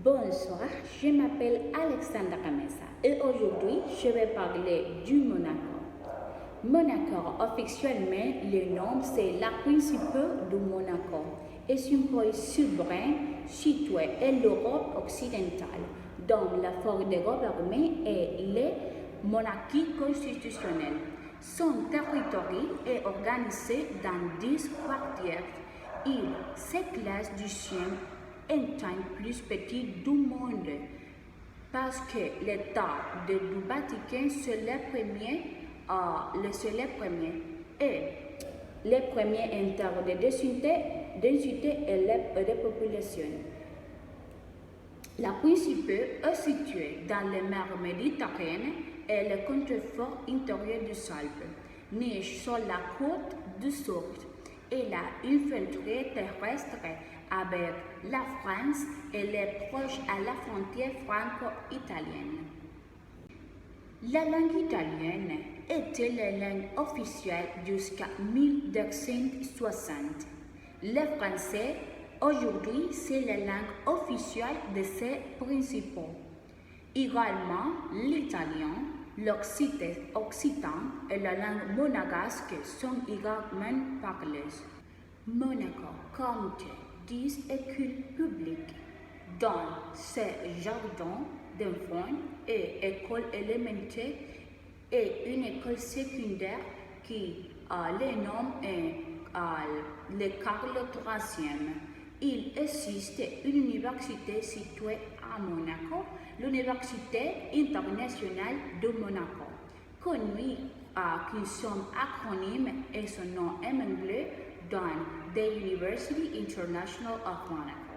Bonsoir, je m'appelle Alexandra Mesa et aujourd'hui je vais parler du Monaco. Monaco, officiellement, le nom c'est la principauté de Monaco. C'est un pays souverain situé en Europe occidentale, dont la forme de gouvernement est la monarchie constitutionnelle. Son territoire est organisé dans 10 quartiers. Il se classe du deuxième étant plus petit du monde parce que l'État du Vatican c'est le premier et le premier en termes de densité et de population. La principauté est située dans la mer Méditerranée et le contrefort intérieur du Alpes, niche sur la côte du Sud et la infiltrée terrestre avec la France et les proches à la frontière franco-italienne. La langue italienne était la langue officielle jusqu'à 1260. Le français, aujourd'hui, c'est la langue officielle de ces principaux. Également, l'italien, l'occitan et la langue monégasque sont également parlées. Monaco compte 10 écoles publiques, dont ses jardins d'enfants et écoles élémentaires et une école secondaire qui le nom est le Carlo III. Il existe une université située à Monaco, l'Université internationale de Monaco, connue qui son acronyme et son nom en anglais dans the University International of Monaco.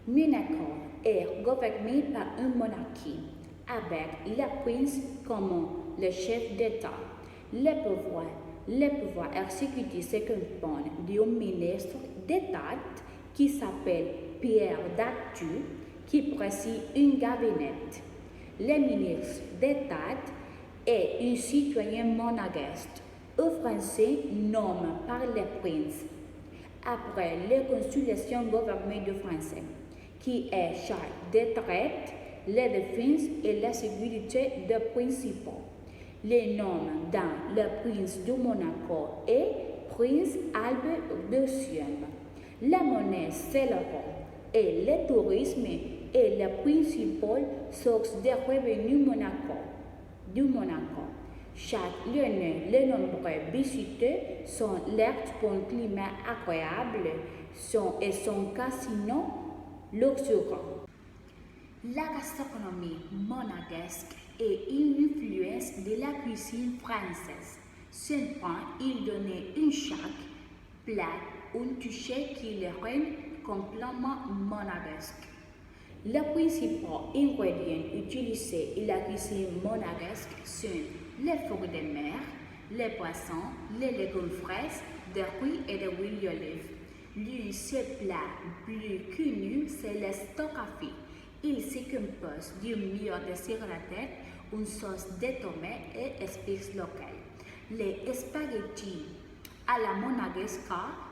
Monaco est gouverné par une monarchie avec le prince comme le chef d'État. Le pouvoir exécutif se compose d'un ministre d'État qui s'appelle Pierre Datu, qui préside un cabinet. Le ministre d'État est un citoyen monégasque, un Français nommé par le prince, après la consultation gouvernementale du français, qui est chargé de traiter la défense et la sécurité des principaux. Le nom dans le prince de Monaco est Prince Albert II. La monnaie c'est l'euro et le tourisme est la principale source de revenus du Monaco. Chaque année, les nombreux visiteurs sont l'air pour un climat agréable et son casino luxueux. La gastronomie monégasque est une influence de la cuisine française. Cependant, il donnait à chaque plat un toucher qui le rend complètement monégasque. Les principaux ingrédients utilisés dans la cuisine monégasque sont les fruits de mer, les poissons, les légumes frais, des fruits et de l'huile d'olive. L'un des plats plus connus, c'est le stockfish. Il se compose d'un meilleur déshydraté, une sauce de tomates et épices locales. Les spaghettis à la monégasque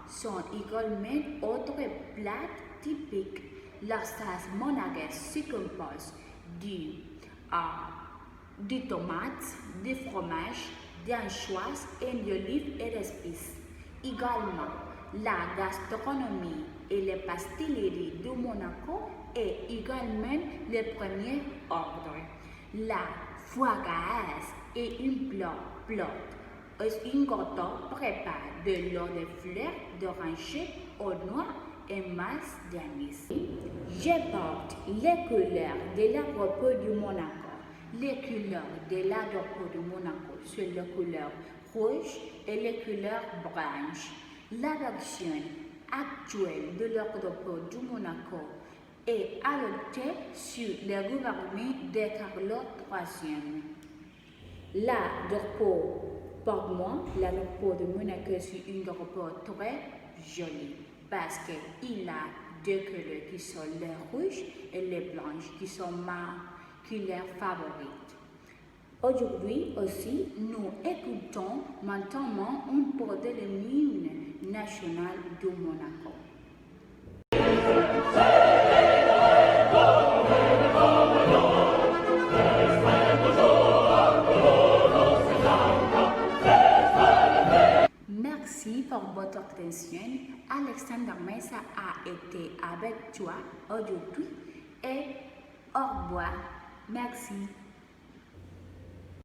sont également autres plats typiques. La sauce monégasque se compose de tomates, de fromage, d'anchois, d'olives et d'épices. Également, la gastronomie et la pastellerie de Monaco est également le premier ordre. La foie gras est un plat. Un gâteau préparé de l'eau de fleurs d'oranger au noix et masse d'anis. Je porte les couleurs de l'aéroport de Monaco. Les couleurs de l'aéroport de Monaco sont les couleurs rouge et les couleurs blanches. La version actuelle de l'aéroport de Monaco est adoptée sur le gouvernement de Carlo III. L'aéroport, pour moi, l'aéroport de Monaco est un aéroport très joli parce qu'il a deux couleurs qui sont les rouges et les blanches qui sont ma couleur favorite. Aujourd'hui aussi, nous écoutons maintenant un peu de l'hymne national de Monaco. pour votre attention. Alexandre Mesa a été avec toi aujourd'hui et au revoir. Merci.